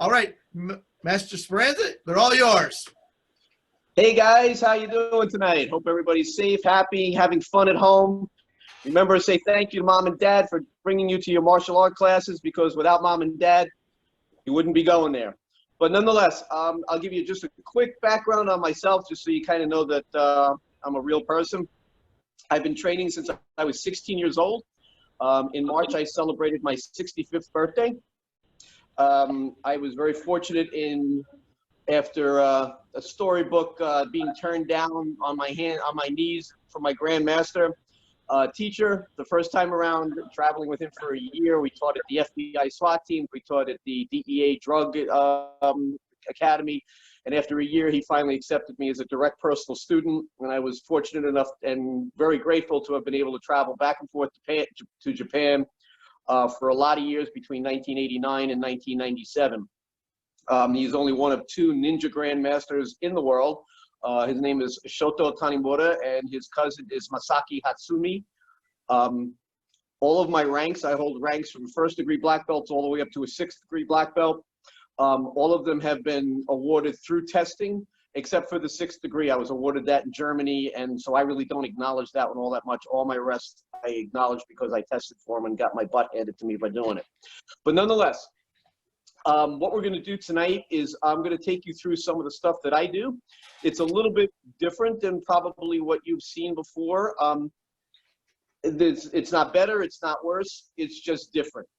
All right, Master Speranza, they're all yours. Hey guys, how you doing tonight? Hope everybody's safe, happy, having fun at home. Remember to say thank you to mom and dad for bringing you to your martial art classes, because without mom and dad, you wouldn't be going there. But nonetheless, I'll give you just a quick background on myself, just so you kind of know that I'm a real person. I've been training since I was 16 years old. In March, I celebrated my 65th birthday. I was very fortunate after a storybook being turned down on my knees from my grandmaster teacher the first time around, traveling with him for a year. We taught at the FBI SWAT team. We taught at the DEA drug academy. And after a year, he finally accepted me as a direct personal student. And I was fortunate enough and very grateful to have been able to travel back and forth to Japan for a lot of years between 1989 and 1997. He's only one of two ninja grandmasters in the world. His name is Shoto Tanimura, and his cousin is Masaki Hatsumi. All of my ranks, I hold ranks from first degree black belts all the way up to a 6th degree black belt. All of them have been awarded through testing, except for the 6th degree. I was awarded that in Germany, and so I really don't acknowledge that one all that much. All my rest I acknowledge because I tested for them and got my butt handed to me by doing it. But nonetheless, what we're going to do tonight is I'm going to take you through some of the stuff that I do. It's a little bit different than probably what you've seen before. It's not better, it's not worse, it's just different.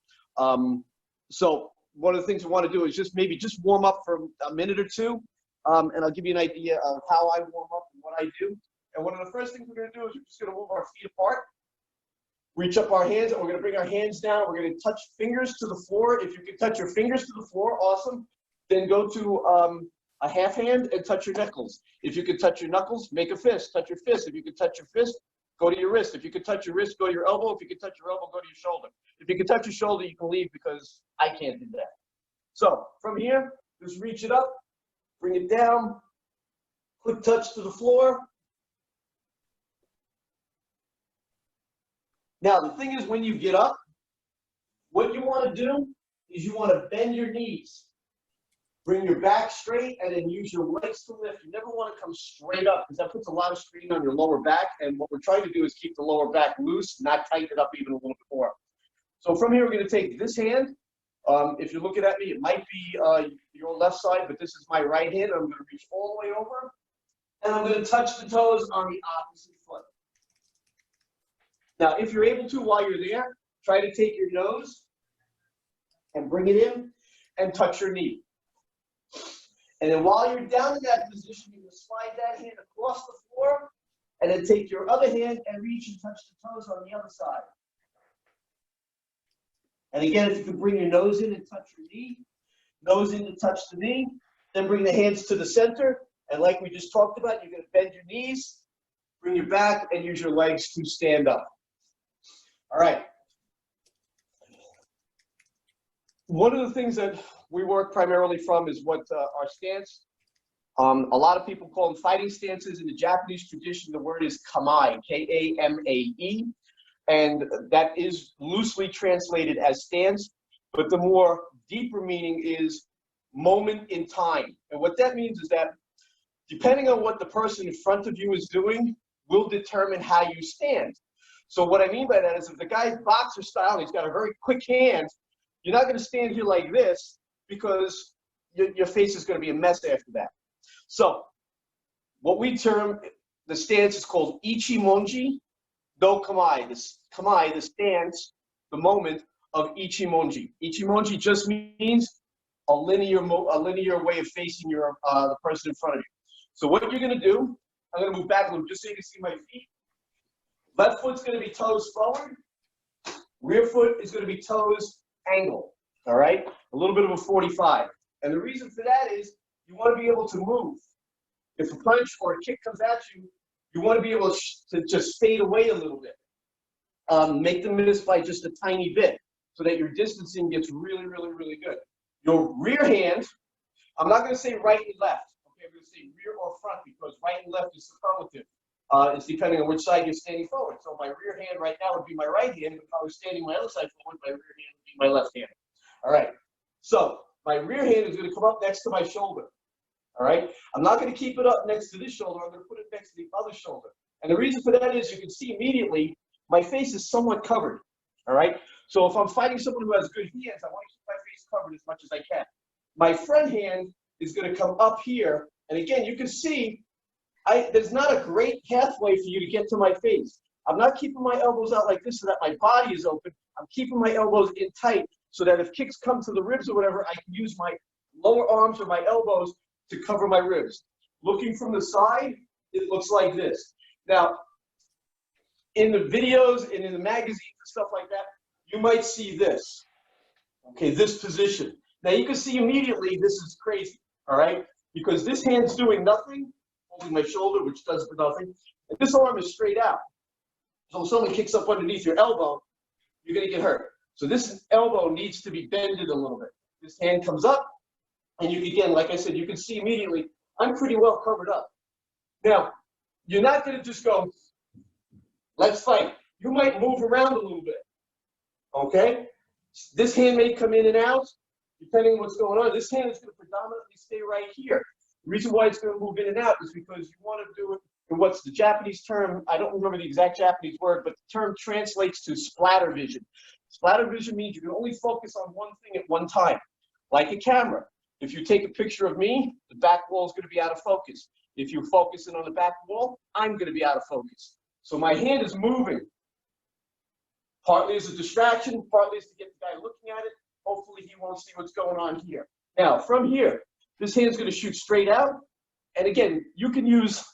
So one of the things we want to do is just warm up for a minute or two, and I'll give you an idea of how I warm up and what I do. And one of the first things we're going to do is we're just going to move our feet apart, reach up our hands, and we're going to bring our hands down. We're going to touch fingers to the floor. If you can touch your fingers to the floor, awesome. Then go to a half hand and touch your knuckles. If you can touch your knuckles, make a fist. Touch your fist. If you can touch your fist, go to your wrist. If you can touch your wrist, go to your elbow. If you can touch your elbow, go to your shoulder. If you can touch your shoulder, you can leave because I can't do that. So from here, just reach it up, bring it down, quick touch to the floor. Now, the thing is, when you get up, what you want to do is you want to bend your knees. Bring your back straight and then use your legs to lift. You never want to come straight up because that puts a lot of strain on your lower back. And what we're trying to do is keep the lower back loose, not tighten it up even a little bit more. So from here, we're going to take this hand. If you're looking at me, it might be your left side, but this is my right hand. I'm going to reach all the way over, and I'm going to touch the toes on the opposite foot. Now, if you're able to, while you're there, try to take your nose and bring it in and touch your knee. And then while you're down in that position, you're going to slide that hand across the floor, and then take your other hand and reach and touch the toes on the other side. And again, if you can bring your nose in and touch your knee, nose in to touch the knee, then bring the hands to the center. And like we just talked about, you're going to bend your knees, bring your back, and use your legs to stand up. All right. One of the things that we work primarily from is what our stance. A lot of people call them fighting stances. In the Japanese tradition, the word is kamae, K-A-M-A-E. And that is loosely translated as stance, but the more deeper meaning is moment in time. And what that means is that depending on what the person in front of you is doing will determine how you stand. So what I mean by that is if the guy's boxer style and he's got a very quick hand, you're not going to stand here like this because your face is going to be a mess after that. So what we term the stance is called ichimonji do kamae. This kamae, the stance, the moment of ichimonji. Ichimonji just means a linear way of facing your the person in front of you. So what you're going to do, I'm going to move back a little just so you can see my feet. Left foot's going to be toes forward. Rear foot is going to be toes angle. All right? A little bit of a 45. And the reason for that is you want to be able to move. If a punch or a kick comes at you, you want to be able to just fade away a little bit. Make them miss by just a tiny bit so that your distancing gets really, really, really good. Your rear hand, I'm not going to say right and left. Okay, I'm going to say rear or front because right and left is superlative. It's depending on which side you're standing forward. So my rear hand right now would be my right hand. If I was standing my other side forward, my rear hand would be my left hand. All right. So my rear hand is going to come up next to my shoulder. All right? I'm not going to keep it up next to this shoulder. I'm going to put it next to the other shoulder. And the reason for that is you can see immediately my face is somewhat covered. All right? So if I'm fighting someone who has good hands, I want to keep my face covered as much as I can. My front hand is going to come up here. And again, you can see there's not a great pathway for you to get to my face. I'm not keeping my elbows out like this so that my body is open. I'm keeping my elbows in tight so that if kicks come to the ribs or whatever, I can use my lower arms or my elbows to cover my ribs. Looking from the side, it looks like this. Now, in the videos and in the magazines and stuff like that, you might see this. Okay, this position. Now you can see immediately this is crazy, all right? Because this hand's doing nothing, holding my shoulder, which does for nothing, and this arm is straight out. So if someone kicks up underneath your elbow, you're gonna get hurt. So this elbow needs to be bended a little bit. This hand comes up, and you again, like I said, you can see immediately, I'm pretty well covered up. Now, you're not gonna just go, let's fight. You might move around a little bit, okay? This hand may come in and out, depending on what's going on. This hand is gonna predominantly stay right here. The reason why it's gonna move in and out is because you wanna do it in what's the Japanese term, I don't remember the exact Japanese word, but the term translates to splatter vision. Splatter vision means you can only focus on one thing at one time, like a camera. If you take a picture of me, the back wall is gonna be out of focus. If you're focusing on the back wall, I'm gonna be out of focus. So my hand is moving. Partly as a distraction, partly as to get the guy looking at it. Hopefully he won't see what's going on here. Now, from here, this hand's gonna shoot straight out. And again, you can use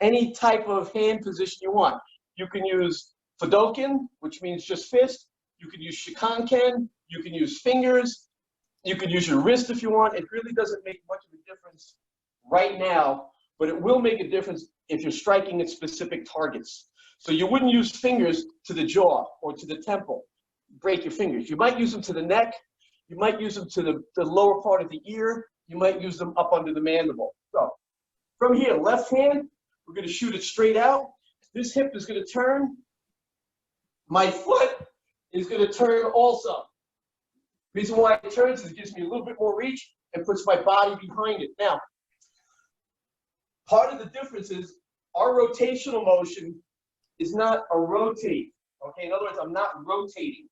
any type of hand position you want. You can use Fudoken, which means just fist. You can use Shikanken. You can use fingers. You can use your wrist if you want. It really doesn't make much of a difference right now, but it will make a difference if you're striking at specific targets. So you wouldn't use fingers to the jaw or to the temple. Break your fingers. You might use them to the neck. You might use them to the lower part of the ear. You might use them up under the mandible. So from here, left hand, we're going to shoot it straight out. This hip is going to turn. My foot is going to turn also. Reason why it turns is it gives me a little bit more reach and puts my body behind it. Now, part of the difference is our rotational motion is not a rotate. Okay, in other words, I'm not rotating.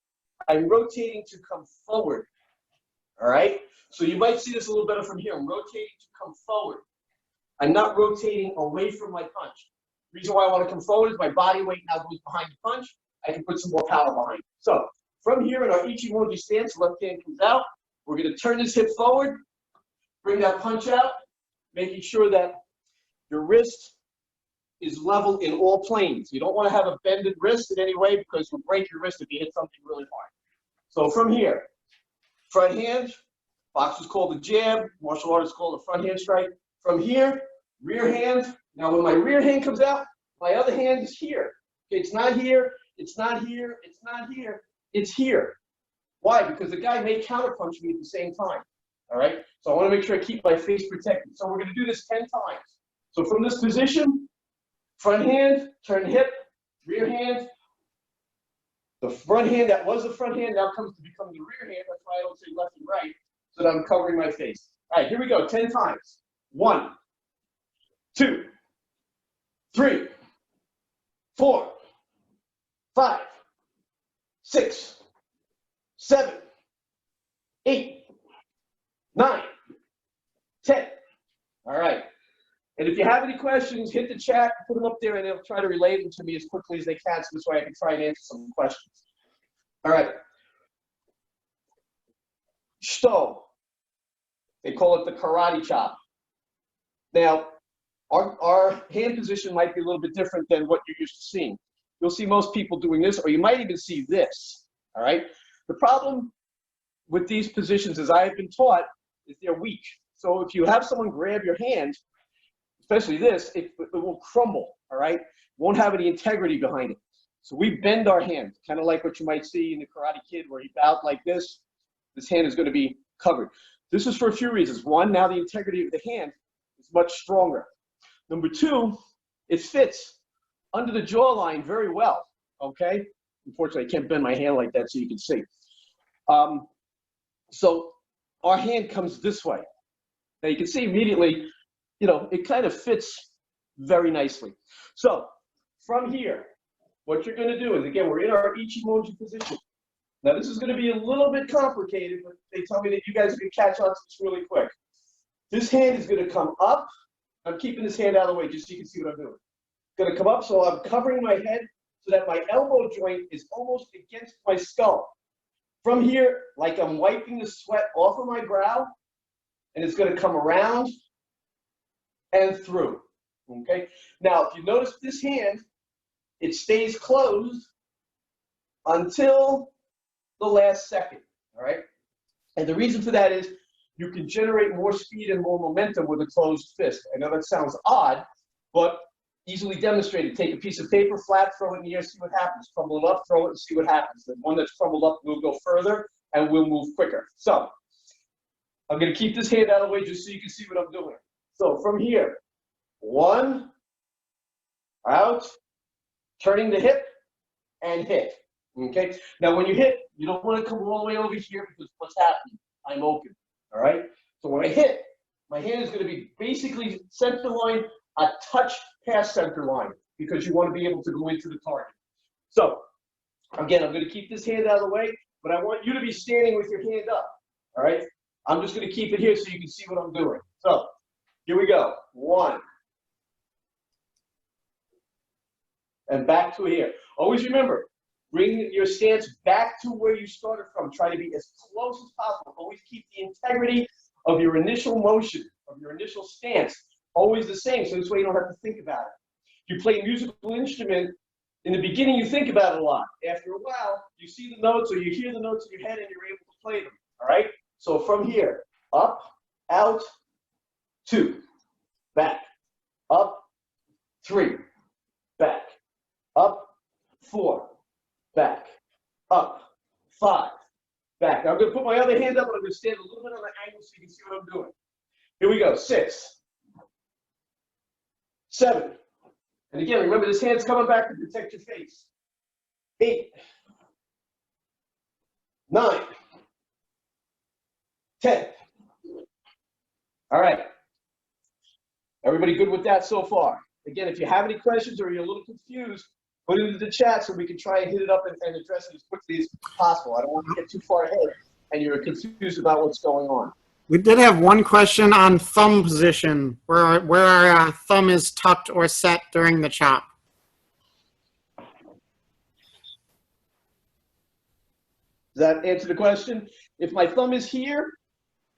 I'm rotating to come forward. All right? So you might see this a little better from here. I'm rotating to come forward. I'm not rotating away from my punch. The reason why I want to come forward is my body weight now goes behind the punch. I can put some more power behind it. So from here in our Ichimoji stance, left hand comes out. We're going to turn this hip forward, bring that punch out, making sure that your wrist is level in all planes. You don't want to have a bended wrist in any way because you'll break your wrist if you hit something really hard. So from here, front hand, boxers call the jab, martial artists call the front hand strike. From here, rear hand. Now when my rear hand comes out, my other hand is here. Okay, it's not here, it's not here, it's not here, it's here. Why? Because the guy may counterpunch me at the same time. All right? So I want to make sure I keep my face protected. So we're going to do this 10 times. So from this position, front hand, turn hip, rear hand. The front hand that was the front hand now comes to become the rear hand. That's why I don't say left and right, so that I'm covering my face. All right, here we go, 10 times. 1, 2, 3, 4, 5, 6, 7, 8, 9, 10. All right. And if you have any questions, hit the chat, put them up there, and they'll try to relay them to me as quickly as they can, so this way I can try and answer some questions. All right. Shto. They call it the karate chop. Now, our hand position might be a little bit different than what you're used to seeing. You'll see most people doing this, or you might even see this. All right. The problem with these positions, as I have been taught, is they're weak. So if you have someone grab your hand, especially this, it will crumble, all right? Won't have any integrity behind it. So we bend our hand, kind of like what you might see in the Karate Kid where he bowed like this. This hand is going to be covered. This is for a few reasons. One, now the integrity of the hand is much stronger. Number two, it fits under the jawline very well, okay? Unfortunately, I can't bend my hand like that so you can see. So our hand comes this way. Now you can see immediately, you know, it kind of fits very nicely. So from here, what you're going to do is, again, we're in our Ichimoji position. Now this is going to be a little bit complicated, but they tell me that you guys can catch on to this really quick. This hand is going to come up. I'm keeping this hand out of the way just so you can see what I'm doing. It's going to come up, so I'm covering my head so that my elbow joint is almost against my skull. From here, like I'm wiping the sweat off of my brow, and it's going to come around and through. Okay? Now, if you notice this hand, it stays closed until the last second. All right? And the reason for that is you can generate more speed and more momentum with a closed fist. I know that sounds odd, but easily demonstrated. Take a piece of paper, flat, throw it in the air, see what happens. Crumble it up, throw it, and see what happens. The one that's crumbled up will go further, and we'll move quicker. So I'm going to keep this hand out of the way just so you can see what I'm doing. So from here, 1, out, turning the hip, and hit. Okay? Now when you hit, you don't want to come all the way over here because what's happening? I'm open. All right? So when I hit, my hand is going to be basically center line, a touch past center line, because you want to be able to go into the target. So again, I'm going to keep this hand out of the way, but I want you to be standing with your hand up. All right? I'm just going to keep it here so you can see what I'm doing. So here we go. 1. And back to here. Always remember, bring your stance back to where you started from. Try to be as close as possible. Always keep the integrity of your initial motion, of your initial stance, always the same, so this way you don't have to think about it. If you play a musical instrument, in the beginning you think about it a lot. After a while, you see the notes or you hear the notes in your head and you're able to play them. All right? So from here, up, out, 2, back, up, 3, back, up, 4, back, up, 5, back. Now I'm going to put my other hand up and I'm going to stand a little bit on the angle so you can see what I'm doing. Here we go. 6, 7. And again, remember this hand's coming back to protect your face. 8, 9, 10. All right. Everybody good with that so far? Again, if you have any questions or you're a little confused, put it into the chat so we can try and hit it up and address it as quickly as possible. I don't want to get too far ahead and you're confused about what's going on. We did have one question on thumb position, where our thumb is tucked or set during the chop. Does that answer the question? If my thumb is here,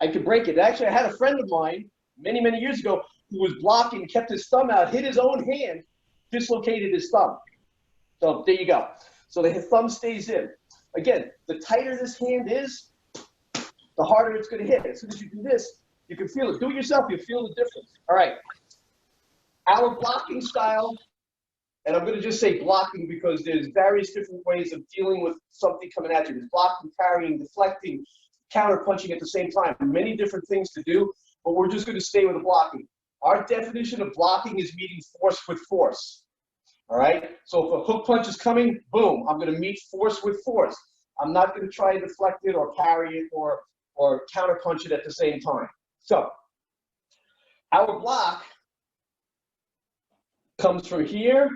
I could break it. Actually, I had a friend of mine many, many years ago who was blocking, kept his thumb out, hit his own hand, dislocated his thumb. So there you go. So the thumb stays in. Again, the tighter this hand is, the harder it's going to hit. As soon as you do this, you can feel it. Do it yourself, you feel the difference. All right. Our blocking style, and I'm going to just say blocking because there's various different ways of dealing with something coming at you. There's blocking, parrying, deflecting, counter punching at the same time. Many different things to do, but we're just going to stay with the blocking. Our definition of blocking is meeting force with force. All right? So if a hook punch is coming, boom, I'm going to meet force with force. I'm not going to try and deflect it or parry it or counter punch it at the same time. So our block comes from here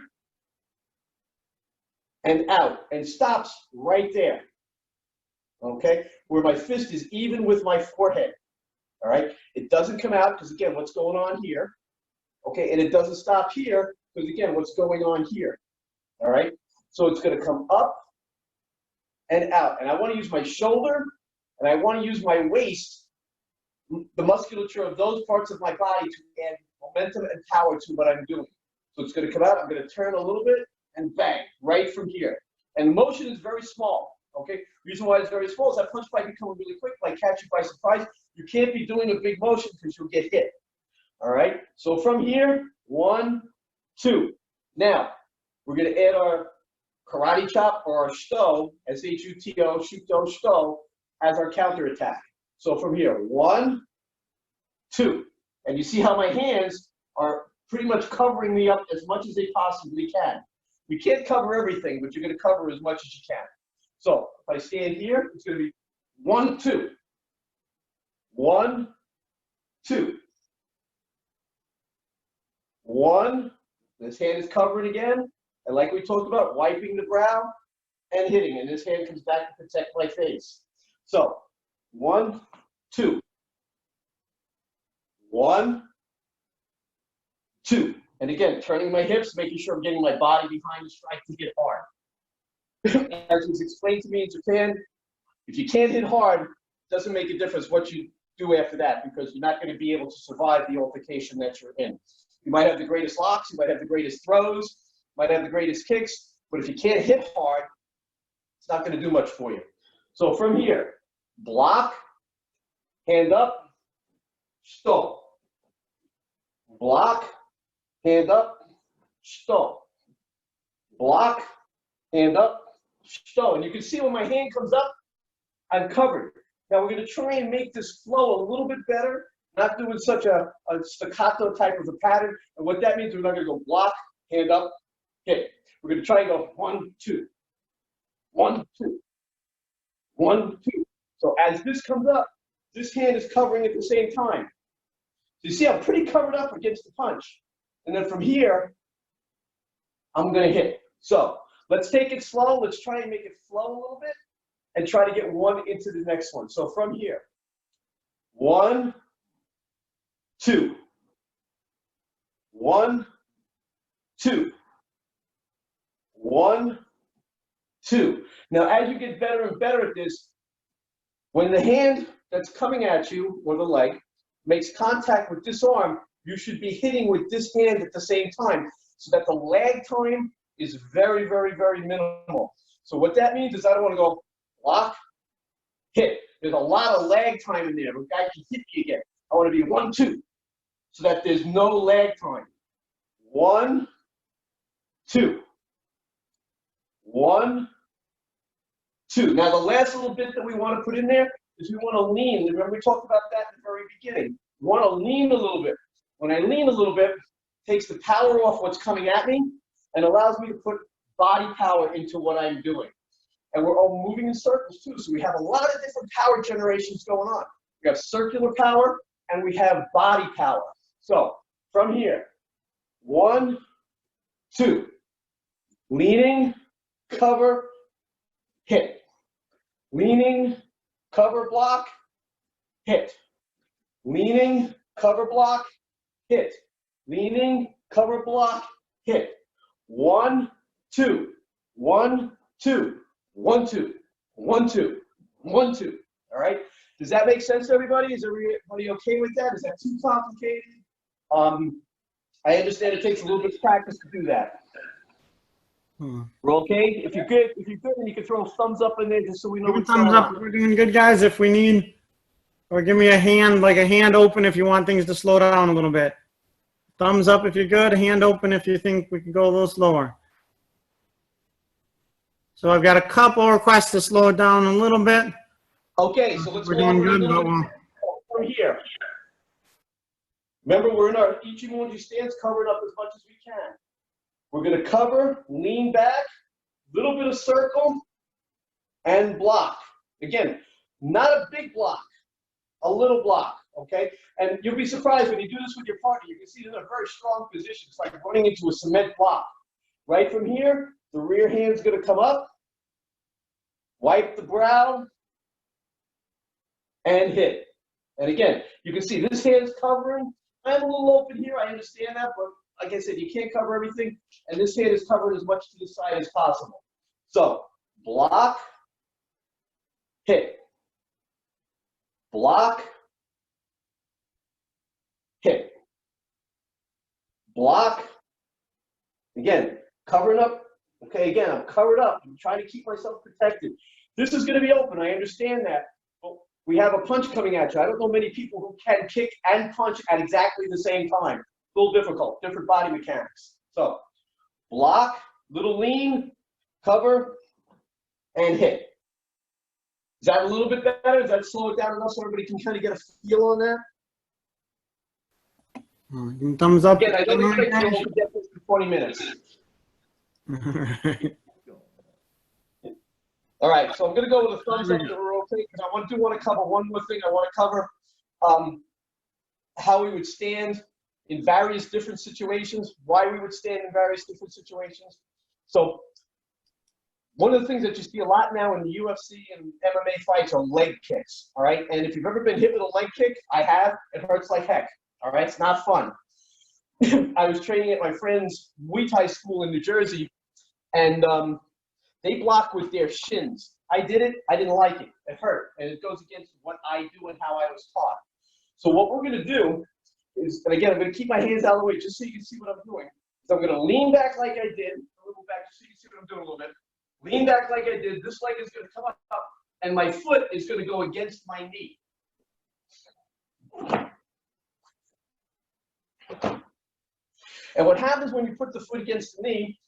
and out and stops right there. Okay? Where my fist is even with my forehead. All right? It doesn't come out because, again, what's going on here. Okay? And it doesn't stop here because, again, what's going on here. All right? So it's going to come up and out. And I want to use my shoulder and I want to use my waist, the musculature of those parts of my body to add momentum and power to what I'm doing. So it's going to come out. I'm going to turn a little bit and bang right from here. And motion is very small. Okay? The reason why it's very small is that punch might be coming really quick, might catch you by surprise. You can't be doing a big motion because you'll get hit. All right? So from here, 1, 2. Now, we're going to add our karate chop or our shto, S-H-U-T-O, shuto, shto, as our counter attack. So from here, 1, 2. And you see how my hands are pretty much covering me up as much as they possibly can. We can't cover everything, but you're going to cover as much as you can. So if I stand here, it's going to be 1, 2. 1, 2. 1. This hand is covered again. And like we talked about, wiping the brow and hitting. And this hand comes back to protect my face. So 1, 2. 1, 2. And again, turning my hips, making sure I'm getting my body behind the strike to hit hard. As was explained to me in Japan, if you can't hit hard, it doesn't make a difference what you do after that, because you're not going to be able to survive the altercation that you're in. You might have the greatest locks, you might have the greatest throws, might have the greatest kicks, but if you can't hit hard, it's not going to do much for you. So from here, block, hand up, stop. Block, hand up, stop. Block, hand up, stop. And you can see when my hand comes up, I'm covered. Now we're going to try and make this flow a little bit better, not doing such a staccato type of a pattern. And what that means, we're not going to go block, hand up, hit. We're going to try and go 1, 2, 1, 2, 1, 2. So as this comes up, this hand is covering at the same time. So you see I'm pretty covered up against the punch. And then from here, I'm going to hit. So let's take it slow. Let's try and make it flow a little bit and try to get one into the next one. So from here, 1, 2, 1, 2, 1, 2. Now, as you get better and better at this, when the hand that's coming at you, or the leg, makes contact with this arm, you should be hitting with this hand at the same time, so that the lag time is very, very, very minimal. So what that means is I don't want to go block, hit. There's a lot of lag time in there. The guy can hit me again. I want to be 1, 2, so that there's no lag time. 1, 2. 1, 2. Now the last little bit that we want to put in there is we want to lean. Remember we talked about that in the very beginning. We want to lean a little bit. When I lean a little bit, it takes the power off what's coming at me and allows me to put body power into what I'm doing. And we're all moving in circles too, so we have a lot of different power generations going on. We have circular power and we have body power. So from here, 1, 2, leaning, cover, hit. Leaning, cover, block, hit. Leaning, cover, block, hit. Leaning, cover, block, hit. 1, 2, 1, 2, 1, 2, 1, 2, 1, 2. All right. Does that make sense to everybody? Is everybody okay with that? Is that too complicated? I understand it takes a little bit of practice to do that. We're okay? If you're good, then you can throw a thumbs up in there just so we know Give a what's thumbs going up on. if we're doing good, guys. If we need, or give me a hand, like a hand open if you want things to slow down a little bit. Thumbs up if you're good, hand open if you think we can go a little slower. So I've got a couple requests to slow it down a little bit. Okay, so let's We're go doing over good, a little but bit from here. Remember, we're in our Ichimonji stance, covered up as much as we can. We're going to cover, lean back, little bit of circle, and block. Again, not a big block, a little block, okay? And you'll be surprised when you do this with your partner. You can see they're in a very strong position. It's like running into a cement block. Right from here, the rear hand's going to come up, wipe the brow, and hit. And again, you can see this hand's covering. I'm a little open here, I understand that, but like I said, you can't cover everything, and this hand is covered as much to the side as possible. So, block, hit. Block, hit. Block. Again, covering up. Okay, again, I'm covered up. I'm trying to keep myself protected. This is going to be open, I understand that. But we have a punch coming at you. I don't know many people who can kick and punch at exactly the same time. A little difficult, different body mechanics. So, block, little lean, cover, and hit. Is that a little bit better? Does that slow it down enough so everybody can kind of get a feel on that? Thumbs up. Again, I don't expect you all to get this in 20 minutes. All right, so I'm going to go with a thumbs up that we're okay, because I do want to cover one more thing I want to cover. how we would stand in various different situations, why we would stand in various different situations. So one of the things that you see a lot now in the UFC and MMA fights are leg kicks, all right? And if you've ever been hit with a leg kick, I have, it hurts like heck, all right? It's not fun. I was training at my friend's Muay Thai school in New Jersey, and they block with their shins. I did it, I didn't like it, it hurt, and it goes against what I do and how I was taught. So what we're gonna do is, and again, I'm gonna keep my hands out of the way just so you can see what I'm doing. So I'm gonna lean back like I did, a little back just so you can see what I'm doing a little bit. Lean back like I did, this leg is gonna come up, and my foot is gonna go against my knee. And what happens when you put the foot against the knee,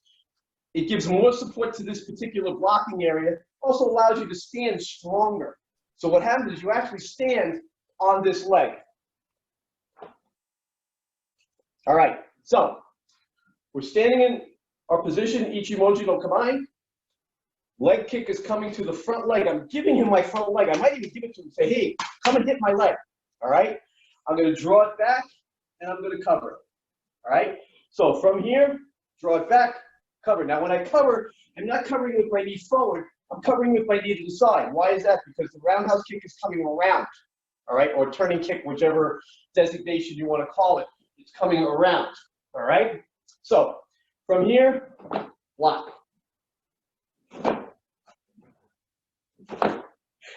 it gives more support to this particular blocking area, also allows you to stand stronger. So what happens is you actually stand on this leg. All right, so we're standing in our position, Ichimoji no Kamae. Leg kick is coming to the front leg. I'm giving him my front leg. I might even give it to him and say, hey, come and hit my leg. All right, I'm gonna draw it back and I'm gonna cover it. All right, so from here, draw it back, cover. Now when I cover, I'm not covering with my knee forward, I'm covering with my knee to the side. Why is that? Because the roundhouse kick is coming around, all right, or turning kick, whichever designation you want to call it. It's coming around, all right? So from here, block.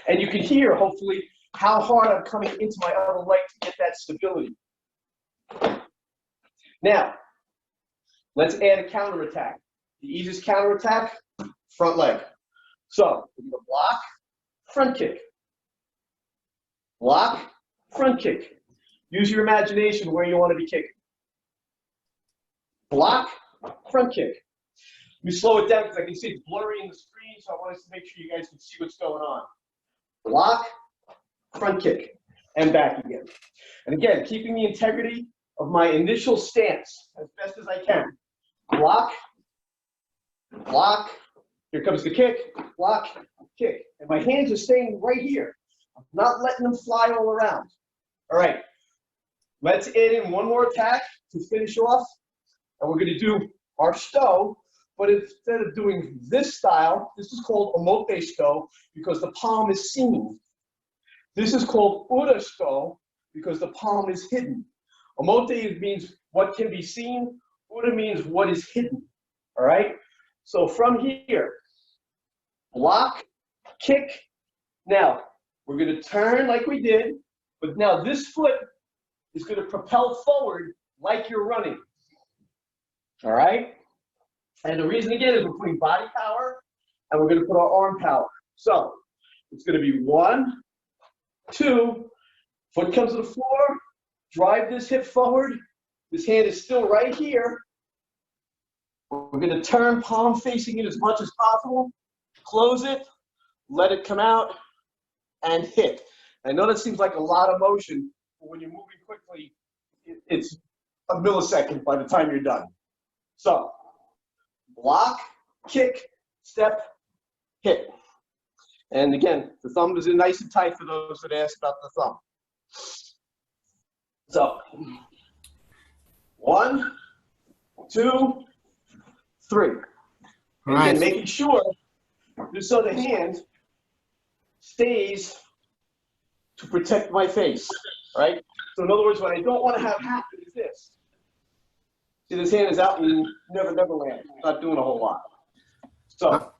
And you can hear, hopefully, how hard I'm coming into my other leg to get that stability. Now, let's add a counterattack. The easiest counterattack, front leg. So we're gonna block, front kick. Block, front kick. Use your imagination where you want to be kicking. Block, front kick. Let me slow it down because I can see it's blurry in the screen, so I want us to make sure you guys can see what's going on. Block, front kick, and back again. And again, keeping the integrity of my initial stance as best as I can. Block, block, here comes the kick, block, kick. And my hands are staying right here. I'm not letting them fly all around. All right, let's add in one more attack to finish off. And we're gonna do our sto, but instead of doing this style, this is called omote sto because the palm is seen. This is called ura sto because the palm is hidden. Omote means what can be seen, ura means what is hidden, all right? So from here, block, kick. Now, we're gonna turn like we did, but now this foot is gonna propel forward like you're running, all right? And the reason again is we're putting body power and we're gonna put our arm power. So it's gonna be 1, 2, foot comes to the floor, drive this hip forward, this hand is still right here. We're gonna turn palm facing in as much as possible, close it, let it come out, and hit. I know that seems like a lot of motion, but when you're moving quickly, it's a millisecond by the time you're done. So, block, kick, step, hit. And again, the thumb is in nice and tight for those that ask about the thumb. So, 1, 2, 3. And again, making sure this other hand stays to protect my face, right? So in other words, what I don't want to have happen is this. See, this hand is out in never land. Not doing a whole lot. So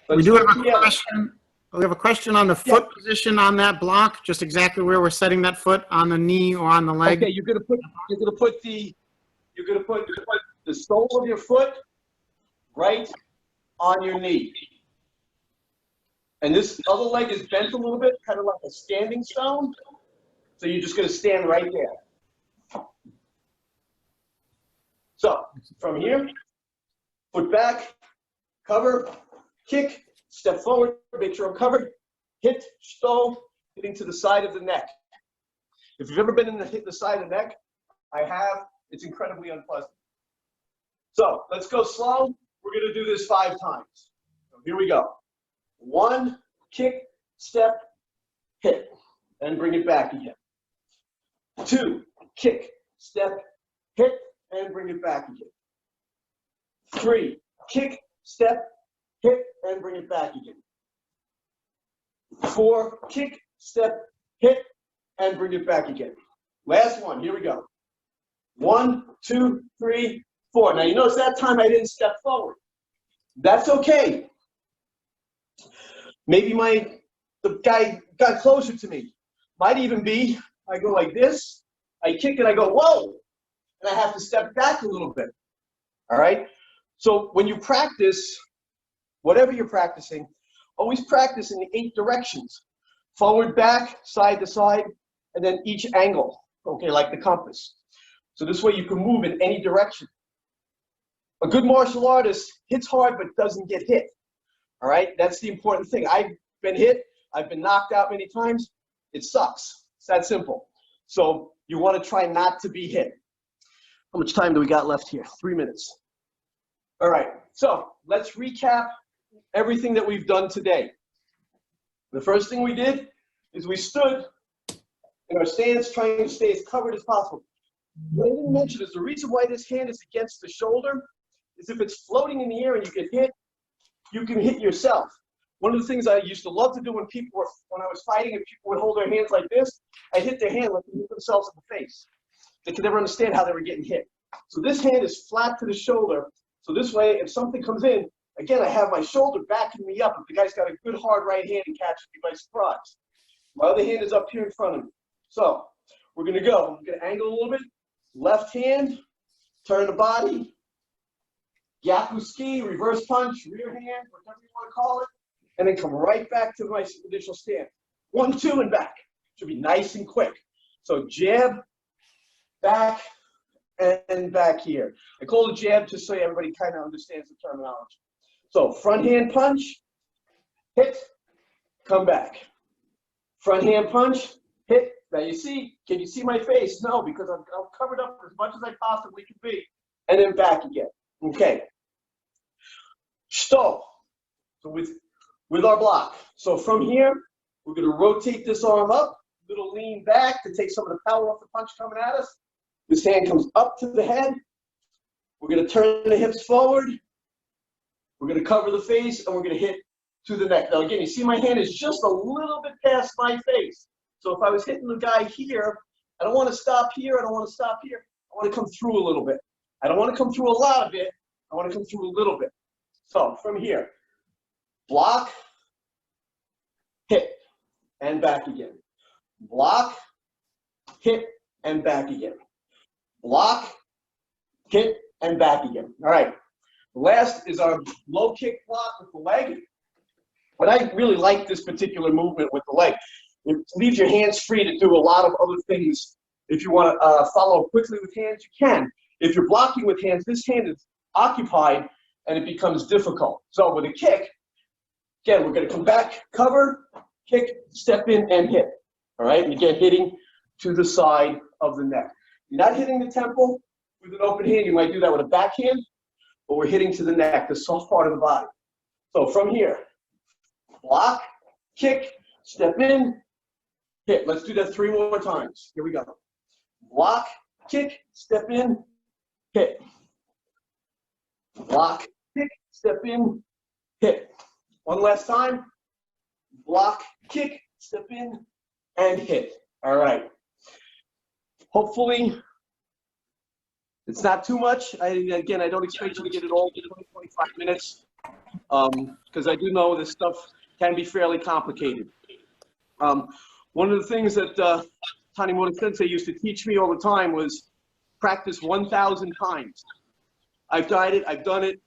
we do have a question. We have a question on the foot position on that block, just exactly where we're setting that foot on the knee or on the leg. Okay, you're gonna put the sole of your foot right on your knee. And this other leg is bent a little bit, kind of like a standing stone. So you're just gonna stand right there. So from here, foot back, cover, kick, step forward, make sure I'm covered, hit, sto, hitting to the side of the neck. If you've ever been in the side of the neck, I have, it's incredibly unpleasant. So let's go slow. We're gonna do this 5 times. So here we go. 1, kick, step, hit, and bring it back again. 2, kick, step, hit, and bring it back again. 3, kick, step, hit, and bring it back again. 4, kick, step, hit, and bring it back again. Last one, here we go. 1, 2, 3, 4. Now you notice that time I didn't step forward. That's okay. Maybe the guy got closer to me. Might even be, I go like this, I kick and I go, whoa, and I have to step back a little bit. All right? So when you practice, whatever you're practicing, always practice in the 8 directions. Forward, back, side to side, and then each angle, okay, like the compass. So this way you can move in any direction. A good martial artist hits hard but doesn't get hit. All right? That's the important thing. I've been hit. I've been knocked out many times. It sucks. It's that simple. So you want to try not to be hit. How much time do we got left here? 3 minutes. All right. So let's recap everything that we've done today. The first thing we did is we stood in our stance trying to stay as covered as possible. What I didn't mention is the reason why this hand is against the shoulder is if it's floating in the air and you get hit, you can hit yourself. One of the things I used to love to do when I was fighting and people would hold their hands like this, I hit their hand like they hit themselves in the face. They could never understand how they were getting hit. So this hand is flat to the shoulder. So this way, if something comes in, again, I have my shoulder backing me up. If the guy's got a good hard right hand, he catches me by surprise. My other hand is up here in front of me. So we're going to go. I'm going to angle a little bit. Left hand, turn the body, yaku ski, reverse punch, rear hand, whatever you want to call it, and then come right back to my initial stand. 1, 2, and back. Should be nice and quick. So jab, back, and back here. I call it jab just so everybody kind of understands the terminology. So front hand punch, hit, come back. Front hand punch, hit. Now you see, can you see my face? No, because I'm covered up as much as I possibly can be. And then back again. Okay. Stop. So with our block. So from here, we're going to rotate this arm up, a little lean back to take some of the power off the punch coming at us. This hand comes up to the head. We're going to turn the hips forward. We're going to cover the face, and we're going to hit to the neck. Now again, you see my hand is just a little bit past my face. So if I was hitting the guy here, I don't want to stop here. I don't want to stop here. I want to come through a little bit. I don't want to come through a lot of it. I want to come through a little bit. So from here, block, hit, and back again. Block, hit, and back again. Block, hit, and back again. All right. Last is our low kick block with the leg. But I really like this particular movement with the leg. It leaves your hands free to do a lot of other things. If you want to follow quickly with hands, you can. If you're blocking with hands, this hand is occupied and it becomes difficult. So with a kick, again, we're going to come back, cover, kick, step in, and hit. All right? And again, hitting to the side of the neck. You're not hitting the temple with an open hand. You might do that with a backhand, but we're hitting to the neck, the soft part of the body. So from here, block, kick, step in, hit. Let's do that 3 more times. Here we go. Block, kick, step in, hit. Block, kick, step in, hit. One last time. Block, kick, step in, and hit. All right. Hopefully, it's not too much. Again, I don't expect you to get it all in 20, 25 minutes because I do know this stuff can be fairly complicated. One of the things that Tanimura Sensei used to teach me all the time was practice 1,000 times. I've tried it, I've done it.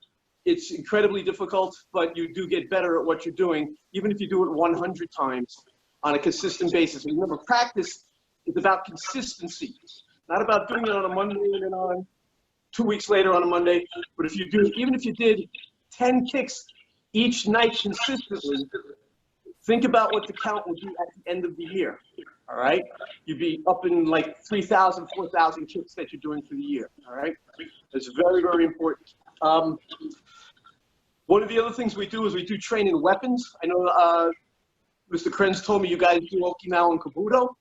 It's incredibly difficult, but you do get better at what you're doing, even if you do it 100 times on a consistent basis. And remember, practice is about consistency, not about doing it on a Monday and then on 2 weeks later on a Monday. But if you do, even if you did 10 kicks each night consistently, think about what the count will be at the end of the year, all right? You'd be up in like 3,000, 4,000 kicks that you're doing for the year, all right? It's very, very important. One of the other things we do is we do train in weapons. I know Mr. Krenz told me you guys do Okinawan Kabuto.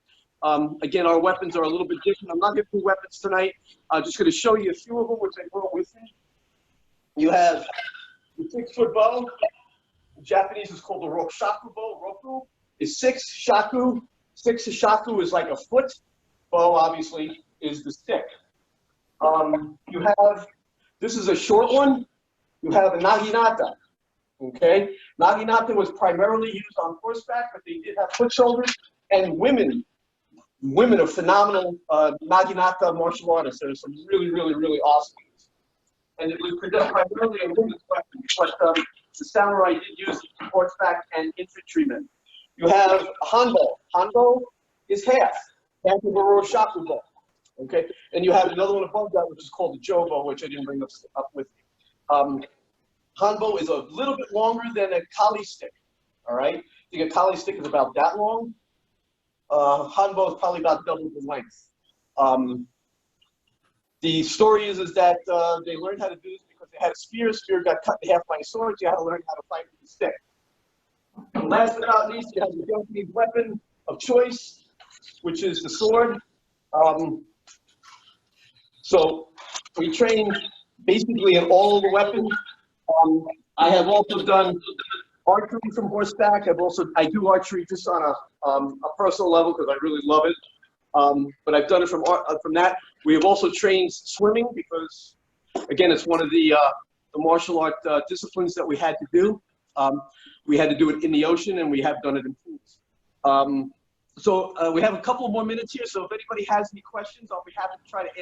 Again, our weapons are a little bit different. I'm not going to do weapons tonight. I'm just going to show you a few of them, which I brought with me. You have the 6-foot bow. In Japanese is called the rokushaku bow. Roku is 6. Shaku, 6 shaku is like a foot. Bow, obviously, is the stick. You have, this is a short one. You have a naginata. Okay, naginata was primarily used on horseback, but they did have foot shoulders. And women are phenomenal naginata martial artists. There's some really, really, really awesome ones. And it was primarily a women's weapon, but the samurai did use it for horseback and infantrymen. You have a hanbo. Hanbo is half of a roshaku bow. Okay, and you have another one above that, which is called the jobo, which I didn't bring up with me. Hanbo is a little bit longer than a kali stick. All right, I think a kali stick is about that long. Hanbo is probably about double the length. The story is that they learned how to do this because they had a spear. Spear got cut in half by a sword. So you had to learn how to fight with the stick. And last but not least, you have the Japanese weapon of choice, which is the sword. So we train basically in all of the weapons. I have also done archery from horseback. I do archery just on a personal level because I really love it. But I've done it from that. We have also trained swimming because, again, it's one of the martial art disciplines that we had to do. We had to do it in the ocean, and we have done it in pools. So we have a couple more minutes here. So if anybody has any questions, I'll be happy to try to answer.